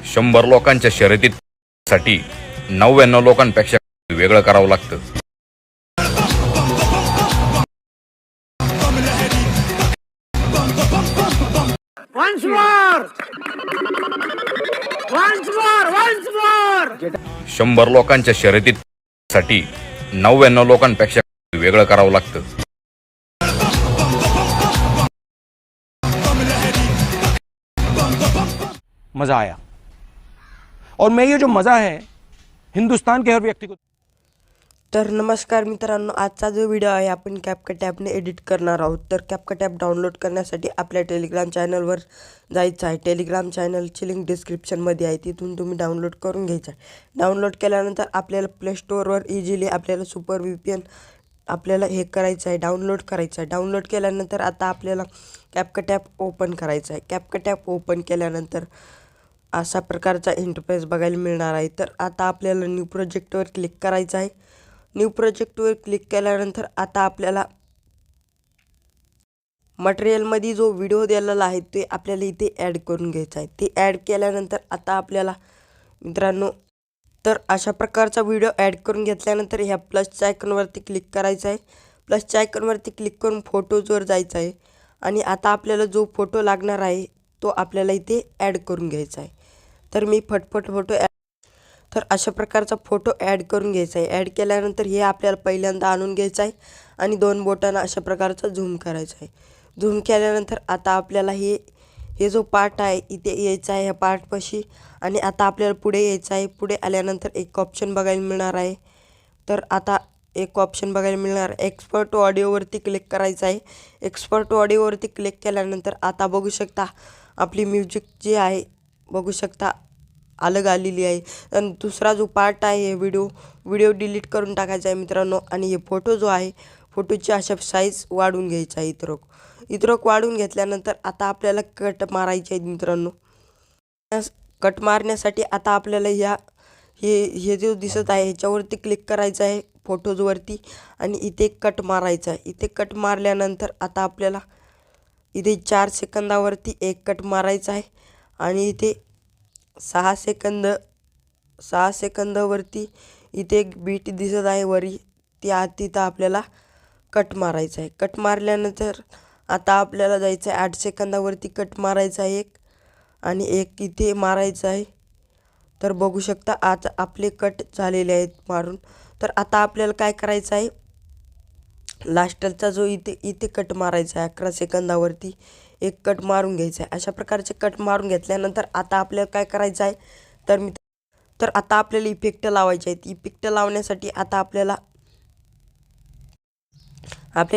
100 लोकांच्या शर्यतीसाठी 99 लोकांपेक्षा वेगळं करावं लागतं। Once more! 100 लोकांच्या शर्यतीसाठी 99 लोकांपेक्षा वेगळं करावं लागतं। मज़ा आया और मैं ये जो मज़ा है हिंदुस्तान के हर व्यक्ति को। तर नमस्कार मित्रांनो, आजचा जो व्हिडिओ आहे आपण कॅपकट ॲपने एडिट करणार आहोत। तर कॅपकट ॲप डाउनलोड करण्यासाठी आपल्या टेलिग्राम चॅनलवर जायचं आहे। टेलिग्राम चॅनलची लिंक डिस्क्रिप्शनमध्ये आहे, तिथून तुम्ही डाउनलोड करून घ्यायचं आहे। डाउनलोड केल्यानंतर आपल्याला प्ले स्टोअरवर इझिली आपल्याला सुपर VPN आपल्याला हे करायचं आहे, डाउनलोड करायचं आहे। डाउनलोड केल्यानंतर आता आपल्याला कॅपकट ॲप ओपन करायचं आहे। कॅपकट ॲप ओपन केल्यानंतर अशा प्रकारचा इंटरफेस बघायला मिळणार आहे। तर आता आपल्याला न्यू प्रोजेक्टवर क्लिक करायचं आहे। न्यू प्रोजेक्टवर क्लिक केल्यानंतर आता आपल्याला मटेरियलमध्ये जो व्हिडिओ दिलेला आहे ते आपल्याला इथे ॲड करून घ्यायचा आहे। ते ॲड केल्यानंतर आता आपल्याला मित्रांनो तर अशा प्रकारचा व्हिडिओ ॲड करून घेतल्यानंतर ह्या प्लसच्या आयकॉनवरती क्लिक करायचं आहे। प्लसच्या आयकॉनवरती क्लिक करून फोटोजवर जायचं आहे आणि आता आपल्याला जो फोटो लागणार आहे तो आपल्याला इथे ॲड करून घ्यायचा आहे। तर मी फटफट फोटो तर अशा प्रकारचा फोटो ॲड करून घ्यायचा आहे। ॲड केल्यानंतर हे आपल्याला पहिल्यांदा आणून घ्यायचं आहे आणि 2 बोटांना अशा प्रकारचा झूम करायचा आहे। झूम केल्यानंतर आता आपल्याला हे जो पार्ट आहे इथे यायचं आहे, ह्या पार्टपाशी। आणि आता आपल्याला पुढे यायचं आहे। पुढे आल्यानंतर एक ऑप्शन बघायला मिळणार आहे। तर आता एक ऑप्शन बघायला मिळणार, एक्सपर्ट ऑडिओवरती क्लिक करायचं आहे। एक्सपर्ट ऑडिओवरती क्लिक केल्यानंतर आता बघू शकता आपली म्युझिक जी आहे बघू शकता अलग आलेली आहे। आणि दुसरा जो पार्ट आहे हे व्हिडिओ डिलीट करून टाकायचा आहे मित्रांनो। आणि हे फोटो जो आहे फोटोची अशा साईज वाढवून घ्यायची आहे। इतरोक वाढवून घेतल्यानंतर आता आपल्याला कट मारायचे आहेत मित्रांनो। कट मारण्यासाठी आता आपल्याला हे जो दिसत आहे ह्याच्यावरती क्लिक करायचं आहे फोटोजवरती आणि इथे कट मारायचा आहे। इथे कट मारल्यानंतर आता आपल्याला इथे 4 सेकंदावरती एक कट मारायचा आहे आणि इथे 6 सेकंदावरती इथे एक बीट दिसत आहे वरी, तिथं आपल्याला कट मारायचा आहे। कट मारल्यानंतर आता आपल्याला जायचं आहे 8 सेकंदावरती कट मारायचा आहे एक आणि एक इथे मारायचा आहे। तर बघू शकता आज आपले कट झालेले आहेत मारून। तर आता आपल्याला काय करायचं आहे, लास्टचा जो इथे कट मारायचा आहे 11 सेकंदावरती एक कट मारून घ्यायचा आहे। अशा प्रकारचे कट मारून घेतल्यानंतर आता आपल्याला काय करायचं आहे तर आता आपल्याला इफेक्ट लावायचे आहेत। इफेक्ट लावण्यासाठी आता आपल्याला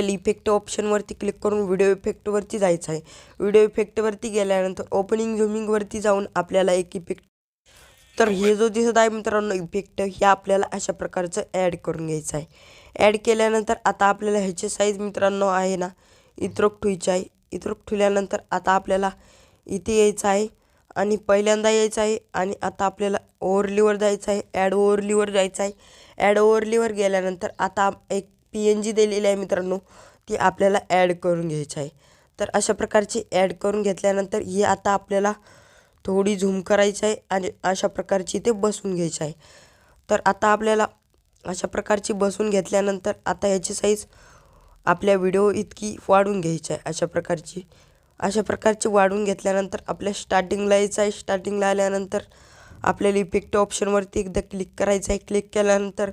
इफेक्ट ऑप्शनवरती क्लिक करून व्हिडिओ इफेक्टवरती जायचं आहे। व्हिडिओ इफेक्टवरती गेल्यानंतर ओपनिंग झूमिंगवरती जाऊन आपल्याला एक इफेक्ट तर हे जो दिसत आहे मित्रांनो इफेक्ट हे आपल्याला अशा प्रकारचं ॲड करून घ्यायचं आहे। ॲड केल्यानंतर आता आपल्याला ह्याची साईज मित्रांनो आहे ना इतरोक ठेवायची आहे। इतरोक ठेवल्यानंतर आता आपल्याला इथे यायचं आहे आणि पहिल्यांदा यायचं आहे आणि आता आपल्याला ओव्हरलीवर जायचं आहे, ॲड ओव्हरलीवर जायचं आहे। ॲड ओव्हरलीवर गेल्यानंतर आता एक PNG दिलेली आहे मित्रांनो, ती आपल्याला ॲड करून घ्यायची आहे। तर अशा प्रकारची ॲड करून घेतल्यानंतर ही आता आपल्याला थोडी झूम करायची आहे आणि अशा प्रकारची ते बसवून घ्यायची आहे। तर आता आपल्याला अशा प्रकारची बसवून घेतल्यानंतर आता याची साईज आपल्या व्हिडिओ इतकी वाढवून घ्यायची आहे। अशा प्रकारची वाढवून घेतल्यानंतर आपल्या स्टार्टिंगला यायचं आहे। स्टार्टिंगला आल्यानंतर आपल्याला इफेक्ट ऑप्शनवरती एकदा क्लिक करायचं आहे। क्लिक केल्यानंतर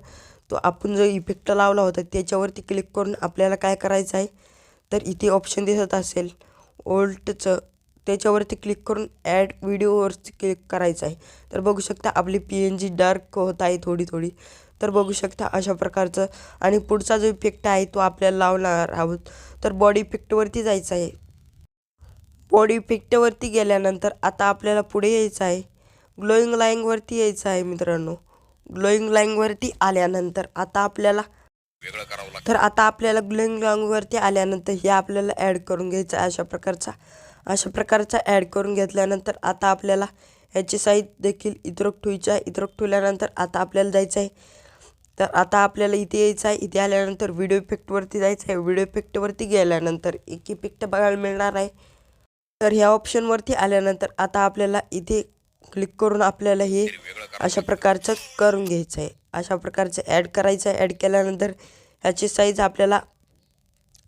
तो आपण जो इफेक्ट लावला होता त्याच्यावरती क्लिक करून आपल्याला काय करायचं आहे तर इथे ऑप्शन दिसत असेल ओल्टचं, त्याच्यावरती क्लिक करून ॲड व्हिडिओवरती क्लिक करायचं आहे। तर बघू शकता आपली PNG डार्क होत आहे थोडी। तर बघू शकता अशा प्रकारचं। आणि पुढचा जो इफेक्ट आहे तो आपल्याला लावणार आहोत। तर बॉडी इफेक्टवरती जायचं आहे। बॉडी इफेक्टवरती गेल्यानंतर आता आपल्याला पुढे यायचं आहे, ग्लोईंग लाईनवरती यायचं आहे मित्रांनो। ग्लोईंग लाईनवरती आल्यानंतर आता आपल्याला ग्लोईंग लाईनवरती आल्यानंतर हे आपल्याला ॲड करून घ्यायचं आहे अशा प्रकारचा ॲड करून घेतल्यानंतर आता आपल्याला ह्याची साईज देखील इतरोक ठेवायची आहे। इतरोक ठेवल्यानंतर आता आपल्याला जायचं आहे तर आता आपल्याला इथे यायचं आहे। इथे आल्यानंतर व्हिडिओ इफेक्टवरती जायचं आहे। व्हिडिओ इफेक्टवरती गेल्यानंतर एक इफेक्ट बघायला मिळणार आहे। तर ह्या ऑप्शनवरती आल्यानंतर आता आपल्याला इथे क्लिक करून आपल्याला हे अशा प्रकारचं करून घ्यायचं आहे. अशा प्रकारचं ॲड करायचं आहे. ॲड केल्यानंतर ह्याची साईज आपल्याला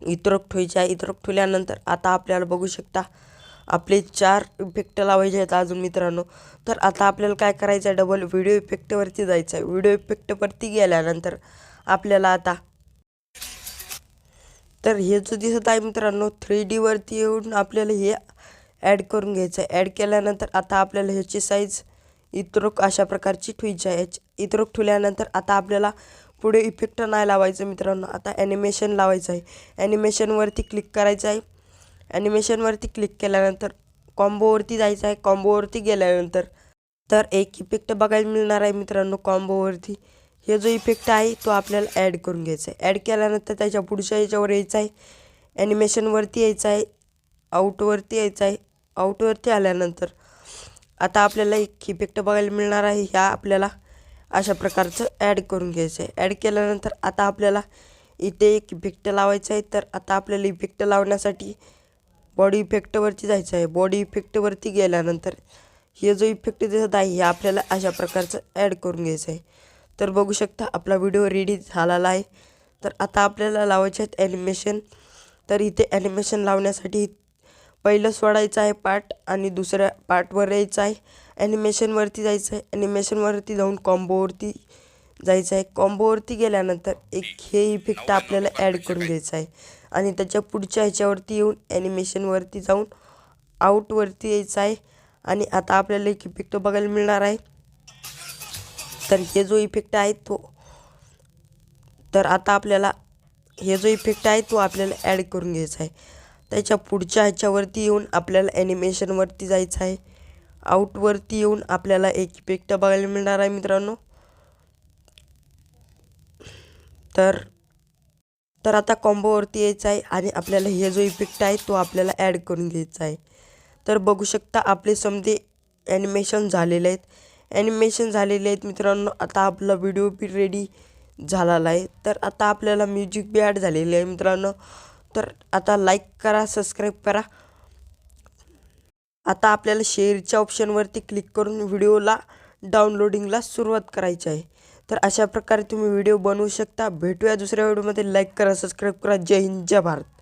इतरक ठेवायची आहे. इतरक ठेवल्यानंतर आता आपल्याला बघू शकता आपले 4 इफेक्ट लावायचे आहेत अजून मित्रांनो. तर आता आपल्याला काय करायचं आहे, डबल व्हिडिओ इफेक्टवरती जायचं आहे. व्हिडिओ इफेक्टवरती गेल्यानंतर आपल्याला आता तर हे जो दिसत आहे मित्रांनो 3D वरती येऊन आपल्याला हे ॲड करून घ्यायचं आहे. ॲड केल्यानंतर आता आपल्याला ह्याची साईज इतरक अशा प्रकारची ठेवायची आहे. इतरक ठेवल्यानंतर आता आपल्याला पुढे इफेक्ट नाही लावायचं मित्रांनो. आता ॲनिमेशन लावायचं आहे. ॲनिमेशनवरती क्लिक करायचं आहे. ॲनिमेशनवरती क्लिक केल्यानंतर कॉम्बोवरती जायचं आहे. कॉम्बोवरती गेल्यानंतर तर एक इफेक्ट बघायला मिळणार आहे मित्रांनो कॉम्बोवरती. हे जो इफेक्ट आहे तो आपल्याला ॲड करून घ्यायचा आहे. ॲड केल्यानंतर त्याच्या पुढच्या याच्यावर यायचं आहे. ॲनिमेशनवरती यायचं आहे. आउटवरती यायचं आहे. आउटवरती आल्यानंतर आता आपल्याला एक इफेक्ट बघायला मिळणार आहे. ह्या आपल्याला अशा प्रकारचं ॲड करून घ्यायचं आहे. ॲड केल्यानंतर आता आपल्याला इथे एक इफेक्ट लावायचा आहे. तर आता आपल्याला इफेक्ट लावण्यासाठी बॉडी इफेक्टवरती जायचं आहे. बॉडी इफेक्टवरती गेल्यानंतर हे जो इफेक्ट दिसत आहे हे आपल्याला अशा प्रकारचं ॲड करून घ्यायचं आहे. तर बघू शकता आपला व्हिडिओ रेडी झालेला आहे. तर आता आपल्याला लावायचे आहेत ॲनिमेशन. तर इथे ॲनिमेशन लावण्यासाठी पहिलं सोडायचं आहे पार्ट आणि दुसऱ्या पार्टवर यायचं आहे. ॲनिमेशनवरती जायचं आहे. ॲनिमेशनवरती जाऊन कॉम्बोवरती जायचं आहे. कॉम्बोवरती गेल्यानंतर एक हे इफेक्ट आपल्याला ॲड करून घ्यायचं आहे आणि त्याच्या पुढच्या ह्याच्यावरती येऊन ॲनिमेशनवरती जाऊन आउटवरती यायचं आहे. आणि आता आपल्याला एक इफेक्ट बघायला मिळणार आहे. तर हे जो इफेक्ट आहे तो तर आता आपल्याला हे जो इफेक्ट आहे तो आपल्याला ॲड करून घ्यायचा आहे. त्याच्या पुढच्या ह्याच्यावरती येऊन आपल्याला ॲनिमेशनवरती जायचं आहे. आउटवरती येऊन आपल्याला एक इफेक्ट बघायला मिळणार आहे मित्रांनो. तर आता कॉम्बोवरती यायचं आहे आणि आपल्याला हे जो इफेक्ट आहे तो आपल्याला ॲड करून घ्यायचा आहे. तर बघू शकता आपले समजे ॲनिमेशन झालेले आहेत. ॲनिमेशन झालेले आहेत मित्रांनो. आता आपला व्हिडिओ बी रेडी झालेला आहे. तर आता आपल्याला म्युझिक बी ॲड झालेले आहे मित्रांनो. तर आता लाईक करा, सबस्क्राईब करा. आता आपल्याला शेअरच्या ऑप्शनवरती क्लिक करून व्हिडिओला डाउनलोडिंगला सुरुवात करायची आहे. तर अशा प्रकारे तुम्ही व्हिडिओ बनवू शकता. भेटूया दुसऱ्या व्हिडिओमध्ये. लाईक करा, सबस्क्राईब करा. जय हिंद, जय भारत.